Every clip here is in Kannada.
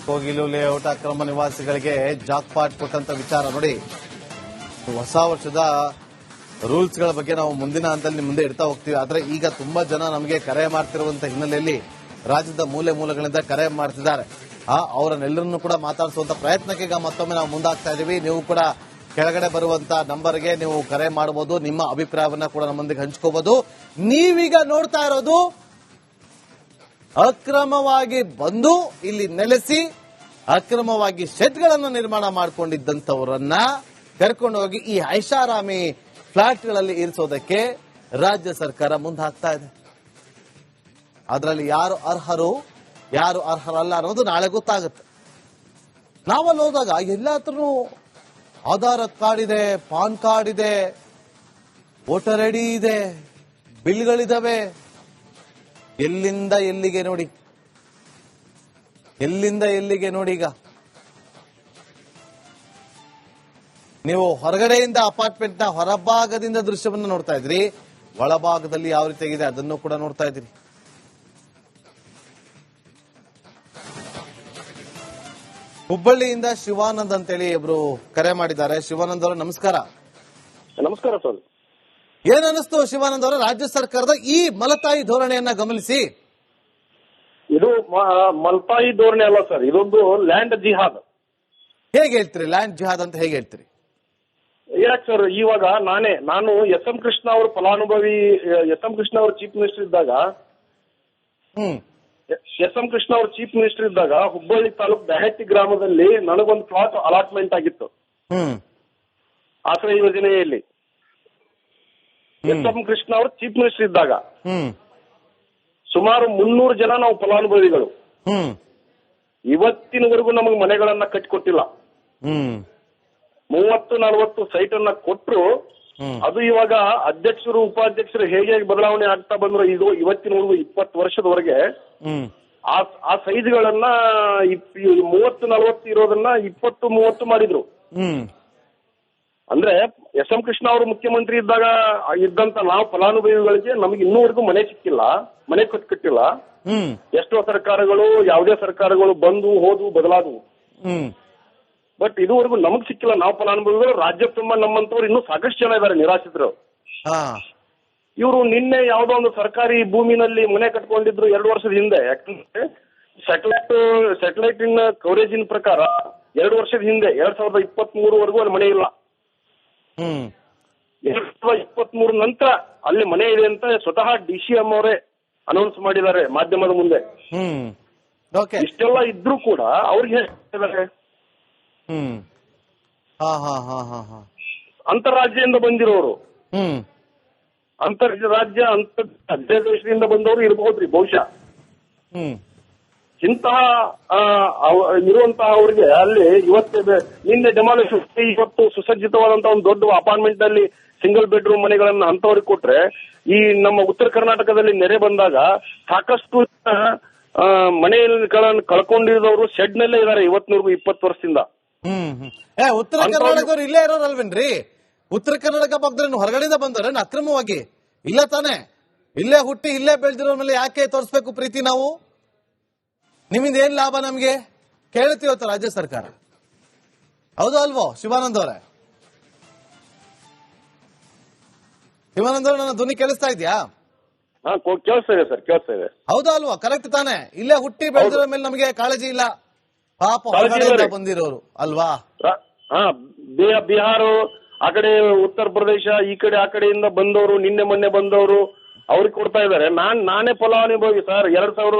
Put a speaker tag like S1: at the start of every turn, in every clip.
S1: ಕೋಗಿಲು ಲೇಔಟ್ ಅಕ್ರಮ ನಿವಾಸಿಗಳಿಗೆ ಜಾಕ್ಪಾಟ್ ಕೊಟ್ಟಂತ ವಿಚಾರ ನೋಡಿ. ಹೊಸ ವರ್ಷದ ರೂಲ್ಸ್ ಗಳ ಬಗ್ಗೆ ನಾವು ಮುಂದಿನ ಹಂತದಲ್ಲಿ ಮುಂದೆ ಇಡ್ತಾ ಹೋಗ್ತೀವಿ. ಆದ್ರೆ ಈಗ ತುಂಬಾ ಜನ ನಮಗೆ ಕರೆ ಮಾಡ್ತಿರುವಂತಹ ಹಿನ್ನೆಲೆಯಲ್ಲಿ ರಾಜ್ಯದ ಮೂಲೆ ಮೂಲೆಗಳಿಂದ ಕರೆ ಮಾಡ್ತಿದ್ದಾರೆ. ಅವರನ್ನೆಲ್ಲರನ್ನೂ ಕೂಡ ಮಾತಾಡಿಸುವಂತ ಪ್ರಯತ್ನಕ್ಕೆ ಈಗ ಮತ್ತೊಮ್ಮೆ ನಾವು ಮುಂದಾಗ್ತಾ ಇದೀವಿ. ನೀವು ಕೂಡ ಕೆಳಗಡೆ ಬರುವಂತ ನಂಬರ್ಗೆ ನೀವು ಕರೆ ಮಾಡಬಹುದು. ನಿಮ್ಮ ಅಭಿಪ್ರಾಯವನ್ನ ಕೂಡ ನಮ್ಮೊಂದಿಗೆ ಹಂಚ್ಕೋಬಹುದು. ನೀವೀಗ ನೋಡ್ತಾ ಇರೋದು ಅಕ್ರಮವಾಗಿ ಬಂದು ಇಲ್ಲಿ ನೆಲೆಸಿ ಅಕ್ರಮವಾಗಿ ಶೆಡ್ಗಳನ್ನು ನಿರ್ಮಾಣ ಮಾಡಿಕೊಂಡಿದ್ದಂಥವರನ್ನ ಕರ್ಕೊಂಡು ಹೋಗಿ ಈ ಐಷಾರಾಮಿ ಫ್ಲಾಟ್ಗಳಲ್ಲಿ ಇರಿಸೋದಕ್ಕೆ ರಾಜ್ಯ ಸರ್ಕಾರ ಮುಂದಾಗ್ತಾ ಇದೆ. ಅದರಲ್ಲಿ ಯಾರು ಅರ್ಹರು ಯಾರು ಅರ್ಹರಲ್ಲ ಅನ್ನೋದು ನಾಳೆ ಗೊತ್ತಾಗುತ್ತೆ. ನಾವಲ್ಲಿ ಹೋದಾಗ ಎಲ್ಲ ಹತ್ರನೂ ಆಧಾರ್ ಕಾರ್ಡ್ ಇದೆ, ಪಾನ್ ಕಾರ್ಡ್ ಇದೆ, ವೋಟರ್ ಐಡಿ ಇದೆ, ಬಿಲ್ಗಳಿದಾವೆ. ಎಲ್ಲಿಂದ ಎಲ್ಲಿಗೆ ನೋಡಿ, ಎಲ್ಲಿಂದ ಎಲ್ಲಿಗೆ ನೋಡಿ. ಈಗ ನೀವು ಹೊರಗಡೆಯಿಂದ ಅಪಾರ್ಟ್ಮೆಂಟ್ನ ಹೊರಭಾಗದಿಂದ ದೃಶ್ಯವನ್ನು ನೋಡ್ತಾ ಇದ್ರಿ, ಒಳಭಾಗದಲ್ಲಿ ಯಾವ ರೀತಿಯಾಗಿದೆ ಅದನ್ನು ಕೂಡ ನೋಡ್ತಾ ಇದ್ರಿ. ಹುಬ್ಬಳ್ಳಿಯಿಂದ ಶಿವಾನಂದ್ ಅಂತೇಳಿ ಒಬ್ರು ಕರೆ ಮಾಡಿದ್ದಾರೆ. ಶಿವಾನಂದ್ ಅವರು ನಮಸ್ಕಾರ.
S2: ನಮಸ್ಕಾರ ಸರ್.
S1: ಏನ್ ಅನಿಸ್ತು ಶಿವಾನಂದ್ ಅವರ ರಾಜ್ಯ ಸರ್ಕಾರದ ಈ ಮಲತಾಯಿ ಧೋರಣೆಯನ್ನ ಗಮನಿಸಿ?
S2: ಇದು ಮಲ್ತಾಯಿ ಧೋರಣೆ ಅಲ್ಲ ಸರ್, ಇದೊಂದು ಲ್ಯಾಂಡ್ ಜಿಹಾದ್.
S1: ಹೇಗೆ ಹೇಳ್ತೀರಿ ಲ್ಯಾಂಡ್ ಜಿಹಾದ್ ಅಂತ ಹೇಗೆ ಹೇಳ್ತೀರಿ?
S2: ಯಾಕೆ ಸರ್, ಇವಾಗ ನಾನು ಎಸ್ ಎಂ ಕೃಷ್ಣ ಅವರು ಫಲಾನುಭವಿ, ಎಸ್ ಎಂ ಕೃಷ್ಣ ಅವರು ಚೀಫ್ ಮಿನಿಸ್ಟರ್ ಇದ್ದಾಗ ಹುಬ್ಬಳ್ಳಿ ತಾಲೂಕ್ ಬ್ಯಾಹಟ್ಟಿ ಗ್ರಾಮದಲ್ಲಿ ನನಗೊಂದು ಪ್ಲಾಟ್ ಅಲಾಟ್ಮೆಂಟ್ ಆಗಿತ್ತು ಆಶ್ರಯ ಯೋಜನೆಯಲ್ಲಿ. ಎಸ್ ಎಂ ಕೃಷ್ಣ ಅವರು ಚೀಫ್ ಮಿನಿಸ್ಟರ್ ಇದ್ದಾಗ ಸುಮಾರು 300 ಜನ ನಾವು ಫಲಾನುಭವಿಗಳು. ಇವತ್ತಿನವರೆಗೂ ನಮಗೆ ಮನೆಗಳನ್ನ ಕಟ್ಟಿಕೊಟ್ಟಿಲ್ಲ. 30-40 ಸೈಟ್ ಅನ್ನ ಕೊಟ್ಟರು. ಅದು ಇವಾಗ ಅಧ್ಯಕ್ಷರು ಉಪಾಧ್ಯಕ್ಷರು ಹೇಗೆ ಬದಲಾವಣೆ ಆಗ್ತಾ ಬಂದ್ರು, ಇದು ಇವತ್ತಿನವರೆಗೂ 20 ವರ್ಷದವರೆಗೆ ಆ ಸೈಜ್ಗಳನ್ನ 30-40 ಇರೋದನ್ನ 20-30 ಮಾಡಿದ್ರು. ಅಂದ್ರೆ ಎಸ್ ಎಂ ಕೃಷ್ಣ ಅವರು ಮುಖ್ಯಮಂತ್ರಿ ಇದ್ದಾಗ ಇದ್ದಂತ ನಾವು ಫಲಾನುಭವಿಗಳಿಗೆ ನಮಗೆ ಇನ್ನೂವರೆಗೂ ಮನೆ ಸಿಕ್ಕಿಲ್ಲ, ಮನೆ ಕಟ್ಟಿಲ್ಲ. ಎಷ್ಟೋ ಸರ್ಕಾರಗಳು, ಯಾವುದೇ ಸರ್ಕಾರಗಳು ಬಂದು ಹೋದು ಬದಲಾದವು, ಬಟ್ ಇದುವರೆಗೂ ನಮಗ್ ಸಿಕ್ಕಿಲ್ಲ. ನಾವು ಫಲಾನುಭವಿಗಳು, ರಾಜ್ಯ ತುಂಬಾ ನಮ್ಮಂತವ್ರು ಇನ್ನೂ ಸಾಕಷ್ಟು ಜನ ಇದ್ದಾರೆ ನಿರಾಶ್ರಿತರು. ಇವರು ನಿನ್ನೆ ಯಾವುದೋ ಒಂದು ಸರ್ಕಾರಿ ಭೂಮಿನಲ್ಲಿ ಮನೆ ಕಟ್ಕೊಂಡಿದ್ರು 2 ವರ್ಷದ ಹಿಂದೆ. ಯಾಕಂದ್ರೆ ಸ್ಯಾಟಲೈಟ್ ಇನ್ ಕವರೇಜ್ ಇನ್ ಪ್ರಕಾರ 2 ವರ್ಷದ ಹಿಂದೆ 2023ವರೆಗೂ ಅಲ್ಲಿ ಮನೆ ಇಲ್ಲ. 2023 ನಂತರ ಅಲ್ಲಿ ಮನೆ ಇದೆ ಅಂತ ಸ್ವತಃ DCM ಅವರೇ ಅನೌನ್ಸ್ ಮಾಡಿದ್ದಾರೆ ಮಾಧ್ಯಮದ ಮುಂದೆ. ಇಷ್ಟೆಲ್ಲ ಇದ್ರೂ ಕೂಡ ಅವ್ರಿಗೆ ಹೇಳ್ತಿದ್ದಾರೆ ಅಂತರ್ರಾಜ್ಯದಿಂದ ಬಂದಿರೋರು, ಅಂತರ್ರಾಜ್ಯ ದೇಶದಿಂದ ಬಂದವರು ಇರಬಹುದ್ರಿ ಬಹುಶಃ. ಇಂತಹ ಇರುವಂತಹ ಅವರಿಗೆ ಅಲ್ಲಿ ನಿನ್ನೆ ಡೆಮಾಲಿಷನ್, ಇವತ್ತು ಸುಸಜ್ಜಿತವಾದಂತಹ ಒಂದು ದೊಡ್ಡ ಅಪಾರ್ಟ್ಮೆಂಟ್ ನಲ್ಲಿ ಸಿಂಗಲ್ ಬೆಡ್ರೂಮ್ ಮನೆಗಳನ್ನ ಅಂತವ್ರಿಗೆ ಕೊಟ್ರೆ, ಈ ನಮ್ಮ ಉತ್ತರ ಕರ್ನಾಟಕದಲ್ಲಿ ನೆರೆ ಬಂದಾಗ ಸಾಕಷ್ಟು ಮನೆಗಳನ್ನು ಕಳ್ಕೊಂಡಿರೋರು ಶೆಡ್ ನಲ್ಲೇ ಇದ್ದಾರೆ ಇವತ್ತಿನವರೆಗೂ 20 ವರ್ಷದಿಂದ.
S1: ಉತ್ತರ ಕರ್ನಾಟಕದವ್ರು ಇಲ್ಲೇ ಇರೋರಲ್ವೇನ್ರಿ? ಉತ್ತರ ಕರ್ನಾಟಕ ಪಕ್ಕದಲ್ಲಿ ಹೊರಗಡೆಯಿಂದ ಬಂದವ್ರೇನು ಅಕ್ರಮವಾಗಿ? ಇಲ್ಲ ತಾನೆ, ಇಲ್ಲೇ ಹುಟ್ಟಿ ಇಲ್ಲೇ ಬೆಳೆದಿರೋ ಮೇಲೆ ಯಾಕೆ ತೋರಿಸ್ಬೇಕು ಪ್ರೀತಿ? ನಾವು ನಿಮ್ಮಿಂದ ಏನ್ ಲಾಭ ನಮ್ಗೆ ಕೇಳ್ತೀವತ್ತ ರಾಜ್ಯ ಸರ್ಕಾರ? ಹೌದು ಅಲ್ವೋ ಶಿವಾನಂದ್ ಅವರೇ? ಶಿವಾನಂದ್ ಅವ್ರ ನನ್ನ ಧ್ವನಿ ಕೇಳಿಸ್ತಾ ಇದೆಯಾ?
S2: ಕೇಳಿಸ್ತಾ ಇದೆ ಸರ್, ಕೇಳಿಸ್ತಾ ಇದೆ.
S1: ಹೌದಾ ಅಲ್ವಾ? ಕರೆಕ್ಟ್ ತಾನೆ? ಇಲ್ಲೇ ಹುಟ್ಟಿ ಬೆಳೆದಿರೋ ಮೇಲೆ ನಮಗೆ ಕಾಳಜಿ ಇಲ್ಲ. ಪಾಪ ಹೊರಗಡೆಯಿಂದ ಬಂದಿರೋರು ಅಲ್ವಾ?
S2: ಬಿಹಾರ, ಆ ಕಡೆ ಉತ್ತರ ಪ್ರದೇಶ, ಈ ಕಡೆ ಆ ಕಡೆಯಿಂದ ಬಂದವರು, ನಿನ್ನೆ ಮೊನ್ನೆ ಬಂದವರು ಅವ್ರಿಗೆ ಕೊಡ್ತಾ ಇದ್ದಾರೆ. ನಾನೇ ಫಲಾನುಭವಿ ಸರ್.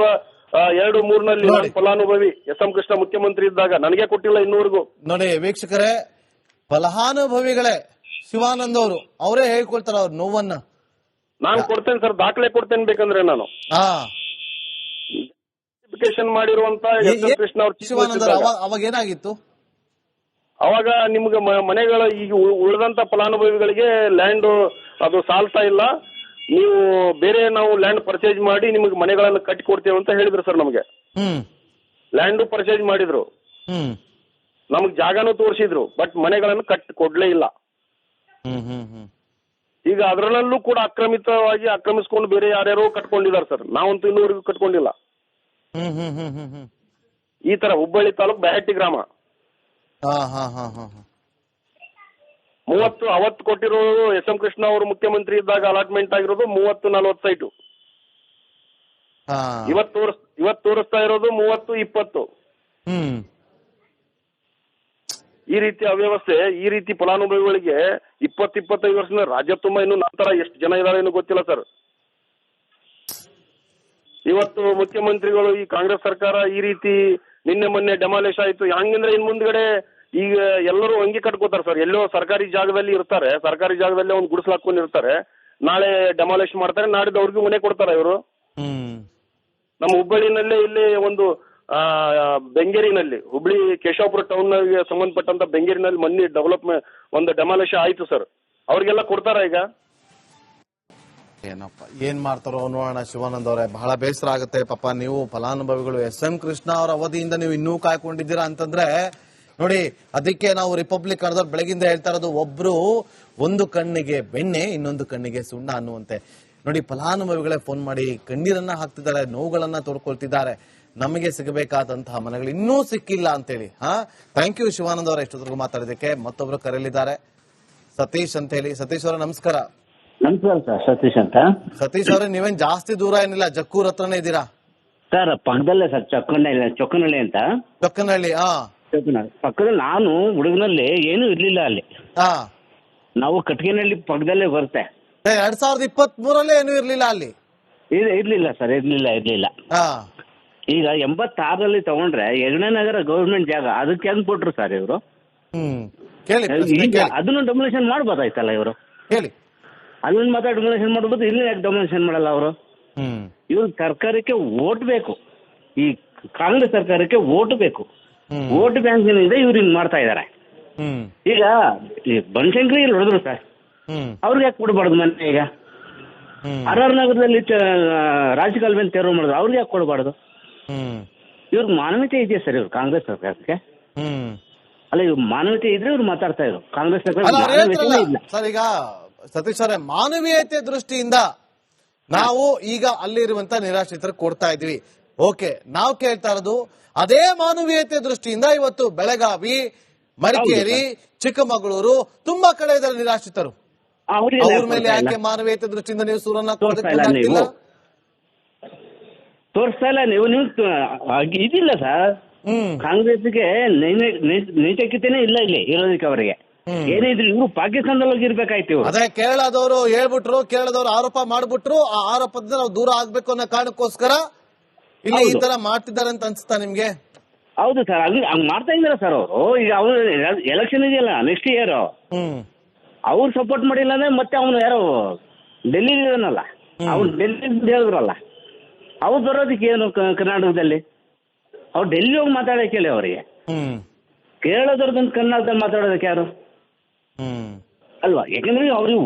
S2: 2002-03ನಲ್ಲಿ ಫಲಾನುಭವಿ ಎಸ್ ಎಂ ಕೃಷ್ಣ ಮುಖ್ಯಮಂತ್ರಿ ಇದ್ದಾಗ. ನನಗೆ ಕೊಟ್ಟಿಲ್ಲ ಇನ್ನೂವರೆಗೂ.
S1: ನೋಡಿ ವೀಕ್ಷಕರೇ, ಫಲಾನುಭವಿಗಳೇ ಶಿವಾನಂದ್ ಅವರು ಅವರೇ ಹೇಳ್ಕೊಳ್ತಾರ ಅವ್ರ ನೋವನ್ನ.
S2: ನಾನು ಕೊಡ್ತೇನೆ ಸರ್, ದಾಖಲೆ ಕೊಡ್ತೇನೆ ಬೇಕಂದ್ರೆ. ನಾನು ಮಾಡಿರುವಂತ ಎಸ್ ಎಂ ಕೃಷ್ಣ ಅವ್ರ
S1: ಶಿವಾನಂದ್ ಅವಾಗ ಏನಾಗಿತ್ತು?
S2: ಅವಾಗ ನಿಮ್ಗೆ ಮನೆಗಳ ಈಗ ಉಳಿದಂತ ಫಲಾನುಭವಿಗಳಿಗೆ ಲ್ಯಾಂಡ್ ಅದು ಸಾಲ್ತಾ ಇಲ್ಲ, ನೀವು ಬೇರೆ ನಾವು ಲ್ಯಾಂಡ್ ಪರ್ಚೇಸ್ ಮಾಡಿ ನಿಮಗೆ ಮನೆಗಳನ್ನು ಕಟ್ಟಿ ಕೊಡ್ತೇವೆ ಅಂತ ಹೇಳಿದ್ರು ಸರ್. ನಮಗೆ ಲ್ಯಾಂಡ್ ಪರ್ಚೇಸ್ ಮಾಡಿದ್ರು, ನಮಗ್ ಜಾಗನೂ ತೋರಿಸಿದ್ರು, ಬಟ್ ಮನೆಗಳನ್ನು ಕಟ್ಟಿ ಕೊಡ್ಲೇ ಇಲ್ಲ. ಈಗ ಅದರಲ್ಲೂ ಕೂಡ ಆಕ್ರಮಿಸ್ಕೊಂಡು ಬೇರೆ ಯಾರ್ಯಾರೋ ಕಟ್ಕೊಂಡಿದ್ದಾರೆ ಸರ್. ನಾವಂತೂ ಇನ್ನೂವರೆಗೂ ಕಟ್ಕೊಂಡಿಲ್ಲ. ಈ ತರ ಹುಬ್ಬಳ್ಳಿ ತಾಲೂಕು ಬ್ಯಾಹಟ್ಟಿ ಗ್ರಾಮ.
S1: ಹಾ ಹಾ ಹಾ ಹಾ ಹಾ
S2: 30 ಅವತ್ತು ಕೊಟ್ಟಿರೋದು ಎಸ್ ಎಂ ಕೃಷ್ಣ ಅವರು ಮುಖ್ಯಮಂತ್ರಿ ಇದ್ದಾಗ ಅಲಾಟ್ಮೆಂಟ್ ಆಗಿರೋದು 30-40 ಸೈಟು.
S1: ಹಾ
S2: ಇವತ್ತು ತೋರಿಸ್ತಾ ಇರೋದು 30-20. ಈ ರೀತಿ ಅವ್ಯವಸ್ಥೆ, ಈ ರೀತಿ ಫಲಾನುಭವಿಗಳಿಗೆ 20-25 ವರ್ಷದಿಂದ ರಾಜ್ಯ ತುಂಬಾ ಇನ್ನು ನಂತರ ಎಷ್ಟು ಜನ ಇದಾರೆ ಏನು ಗೊತ್ತಿಲ್ಲ ಸರ್. ಇವತ್ತು ಮುಖ್ಯಮಂತ್ರಿಗಳು ಈ ಕಾಂಗ್ರೆಸ್ ಸರ್ಕಾರ ಈ ರೀತಿ ನಿನ್ನೆ ಮೊನ್ನೆ ಡೆಮಾಲಿಶ್ ಆಯ್ತು. ಹಂಗಂದ್ರೆ ಇನ್ ಮುಂದ್ಗಡೆ ಈಗ ಎಲ್ಲರೂ ಅಂಗಿ ಕಟ್ಕೋತಾರೆ ಸರ್. ಎಲ್ಲೋ ಸರ್ಕಾರಿ ಜಾಗದಲ್ಲಿ ಇರ್ತಾರೆ, ಸರ್ಕಾರಿ ಜಾಗದಲ್ಲಿ ಒಂದು ಗುಡಿಸಲು ಹಾಕೊಂಡಿರ್ತಾರೆ, ನಾಳೆ ಡೆಮಾಲಿಶ್ ಮಾಡ್ತಾರೆ, ನಾಡಿದ್ದು ಅವ್ರಿಗೂ ಮನೆ ಕೊಡ್ತಾರೆ ಇವರು. ನಮ್ಮ ಹುಬ್ಬಳ್ಳಿನಲ್ಲೇ ಇಲ್ಲಿ ಒಂದು ಬೆಂಗೇರಿನಲ್ಲಿ, ಹುಬ್ಳಿ ಕೇಶವಪುರ ಟೌನ್ ಸಂಬಂಧಪಟ್ಟಂತ ಬೆಂಗೇರಿನಲ್ಲಿ ಮೊನ್ನೆ ಡೆವಲಪ್ಮೆಂಟ್ ಒಂದು ಡೆಮಾಲಿಶ್ ಆಯ್ತು ಸರ್. ಅವ್ರಿಗೆಲ್ಲ ಕೊಡ್ತಾರ ಈಗ?
S1: ಏನಪ್ಪ ಏನ್ ಮಾಡ್ತಾರೋ ನೋಡೋಣ. ಶಿವಾನಂದ್ ಅವರೇ, ಬಹಳ ಬೇಸರ ಆಗುತ್ತೆ ಪಾಪ. ನೀವು ಫಲಾನುಭವಿಗಳು ಎಸ್ ಎಂ ಕೃಷ್ಣ ಅವರ ಅವಧಿಯಿಂದ ನೀವು ಇನ್ನೂ ಕಾಯ್ಕೊಂಡಿದ್ದೀರಾ ಅಂತಂದ್ರೆ ನೋಡಿ, ಅದಕ್ಕೆ ನಾವು ರಿಪಬ್ಲಿಕ್ ಕನ್ನಡದವ್ರು ಬೆಳಗಿಂದ ಹೇಳ್ತಾ ಇರೋದು, ಒಬ್ರು ಒಂದು ಕಣ್ಣಿಗೆ ಬೆಣ್ಣೆ ಇನ್ನೊಂದು ಕಣ್ಣಿಗೆ ಸುಣ್ಣ ಅನ್ನುವಂತೆ. ನೋಡಿ, ಫಲಾನುಭವಿಗಳೇ ಫೋನ್ ಮಾಡಿ ಕಣ್ಣೀರನ್ನ ಹಾಕ್ತಿದ್ದಾರೆ, ನೋವುಗಳನ್ನ ತೋಡ್ಕೊಳ್ತಿದ್ದಾರೆ. ನಮಗೆ ಸಿಗಬೇಕಾದಂತಹ ಮನೆಗಳು ಇನ್ನೂ ಸಿಕ್ಕಿಲ್ಲ ಅಂತೇಳಿ. ಥ್ಯಾಂಕ್ ಯು ಶಿವಾನಂದ್ ಅವರ ಇಷ್ಟೊತ್ತಿಗೂ ಮಾತಾಡಿದಕ್ಕೆ. ಮತ್ತೊಬ್ರು ಕರೆಯಲಿದ್ದಾರೆ, ಸತೀಶ್ ಅಂತ ಹೇಳಿ. ಸತೀಶ್ ಅವರೇ ನಮಸ್ಕಾರ.
S3: ನಮಸ್ಕಾರ ಸರ್, ಸತೀಶ್ ಅಂತ.
S1: ಸತೀಶ್ ಅವರೇ, ನೀವೇನ್ ಜಾಸ್ತಿ ದೂರ ಏನಿಲ್ಲ, ಜಕ್ಕೂರ್ ಹತ್ರನೇ ಇದ್ದೀರಾ?
S3: ಸರ್ ಪಕ್ಕದಲ್ಲೇ ಸರ್, ಚೊಕ್ಕನಹಳ್ಳಿ ಅಂತ.
S1: ಚೊಕ್ಕನಹಳ್ಳಿ.
S3: ಪಕ್ಕದಲ್ಲಿ ನಾನು ಹುಡುಗನಲ್ಲಿ ಏನೂ ಇರ್ಲಿಲ್ಲ ಅಲ್ಲಿ. ನಾವು ಕಟ್ಗೆನಹಳ್ಳಿ ಪಕ್ಕದಲ್ಲೇ ಬರುತ್ತೆ.
S1: 2023 ಏನು ಇರ್ಲಿಲ್ಲ ಅಲ್ಲಿ?
S3: ಇರ್ಲಿಲ್ಲ ಸರ್, ಇರ್ಲಿಲ್ಲ. ಈಗ 86ರಲ್ಲಿ ತಗೊಂಡ್ರೆ ಹೆಗಡೆ ನಗರ ಗೌರ್ಮೆಂಟ್ ಜಾಗ, ಅದಕ್ಕೆ ಹೆಂಗ್ ಕೊಟ್ರು ಸರ್ ಇವರು? ಅದನ್ನು ಡೊಮಿನೇಷನ್ ಮಾಡ್ಬೋದಾಯ್ತಲ್ಲ ಇವರು?
S1: ಹೇಳಿ.
S3: ಅಲ್ಲೊಂದು ಮಾತ್ರ ಡೊಮಿನೇಷನ್ ಮಾಡ್ಬೋದು, ಇಲ್ಲಿ ಯಾಕೆ ಡೊಮಿನೇಷನ್ ಮಾಡಲ್ಲ ಅವರು? ಇವ್ರ ಸರ್ಕಾರಕ್ಕೆ ಓಟ್ ಬೇಕು, ಈ ಕಾಂಗ್ರೆಸ್ ಸರ್ಕಾರಕ್ಕೆ ಓಟ್ ಬೇಕು. ಓಟ್ ಬ್ಯಾಂಕ್ ಏನಿದೆ ಇವ್ರು ಹಿಂಗ್ ಮಾಡ್ತಾ ಇದಾರೆ. ಈಗ ಬನಶಂಕರಿ ಇಲ್ಲಿ ಹೊಡೆದ್ರು ಸರ್, ಅವ್ರಿಗೆ ಯಾಕೆ ಕೊಡಬಾರ್ದು ಮನೆ? ಈಗ RR ನಗರದಲ್ಲಿ ರಾಜಕಾಲುವೆ ತೆರವು ಮಾಡಿದ್ರು, ಅವ್ರಿಗೆ ಯಾಕೆ ಕೊಡಬಾರ್ದು? ಇವ್ರಿಗೆ ಮಾನವೀಯತೆ ಇದೆಯಾ ಸರ್ ಇವ್ರು ಕಾಂಗ್ರೆಸ್ ಸರ್ಕಾರಕ್ಕೆ? ಅಲ್ಲ, ಇವ್ರು ಮಾನವೀಯತೆ ಇದ್ರೆ ಇವ್ರು ಮಾತಾಡ್ತಾ ಇದ್ರು. ಕಾಂಗ್ರೆಸ್ ಸರ್ಕಾರ ಇಲ್ಲ
S1: ಸರ್. ಈಗ ಸತೀಶ್ ಅವರೇ, ಮಾನವೀಯತೆ ದೃಷ್ಟಿಯಿಂದ ನಾವು ಈಗ ಅಲ್ಲಿರುವಂತ ನಿರಾಶ್ರಿತರಿಗೆ ಕೊಡ್ತಾ ಇದ್ವಿ. ಓಕೆ, ನಾವು ಕೇಳ್ತಾ ಇರೋದು ಅದೇ ಮಾನವೀಯತೆ ದೃಷ್ಟಿಯಿಂದ ಇವತ್ತು ಬೆಳಗಾವಿ, ಮಡಿಕೇರಿ, ಚಿಕ್ಕಮಗಳೂರು ತುಂಬಾ ಕಡೆ ಇದ್ದಾರೆ ನಿರಾಶ್ರಿತರು. ಅವ್ರ ಮೇಲೆ ಯಾಕೆ ಮಾನವೀಯತೆ ದೃಷ್ಟಿಯಿಂದ ನೀವು ಸೂರನ್ನ
S3: ತೋರಿಸ್ತಾ ಇಲ್ಲ? ನೀವು ಇದಿಲ್ಲ ಸರ್, ಕಾಂಗ್ರೆಸ್ಗೆ ನೈತಿಕತೆನೇ ಇಲ್ಲ ಇಲ್ಲಿ ಇರೋದಕ್ಕೆ. ಅವರಿಗೆ ಏನಿದ್ರು ಇವ್ರು ಪಾಕಿಸ್ತಾನದಲ್ಲಿ ಹೋಗಿರ್ಬೇಕಾಯ್ತು ಇವ್ರು.
S1: ಅದೇ ಕೇರಳದವರು ಹೇಳ್ಬಿಟ್ರು, ಕೇರಳದವ್ರು ಆರೋಪ ಮಾಡ್ಬಿಟ್ರು. ಆ ಆರೋಪದಿಂದ ನಾವು ದೂರ ಆಗ್ಬೇಕು ಅನ್ನೋ ಕಾರಣಕ್ಕೋಸ್ಕರ ಇಲ್ಲಿ ಈ ತರ ಮಾಡ್ತಿದ್ದಾರೆ ಅಂತ ಅನ್ಸುತ್ತಾ ನಿಮ್ಗೆ?
S3: ಹೌದು ಸರ್, ಹಂಗ್ ಮಾಡ್ತಾ ಇದಾರೆ ಸರ್ ಅವರು. ಈಗ ಅವ್ರು ಎಲೆಕ್ಷನ್ ಇದೆಯಲ್ಲ ನೆಕ್ಸ್ಟ್ ಇಯರ್, ಅವ್ರು ಸಪೋರ್ಟ್ ಮಾಡಿಲ್ಲ ಅಂದ್ರೆ ಮತ್ತೆ ಅವನು ಯಾರೋ ಡೆಲ್ಲಿ ಇದಾನಲ್ಲ, ಅವ್ರು ಡೆಲ್ಲಿ ಹೇಳಿದ್ರಲ್ಲ, ಅವ್ರು ಬರೋದಕ್ಕೆ ಏನು ಕರ್ನಾಟಕದಲ್ಲಿ? ಅವ್ರು ಡೆಲ್ಲಿ ಹೋಗಿ ಮಾತಾಡಕ್ಕೆ ಹೇಳಿ ಅವರಿಗೆ. ಕೇರಳದವ್ರದ್ದು ಕನ್ನಡದಲ್ಲಿ ಮಾತಾಡೋದಕ್ಕೆ ಯಾರು ಅಲ್ವಾ? ಯಾಕಂದ್ರೆ ಅವ್ರಿಗೆ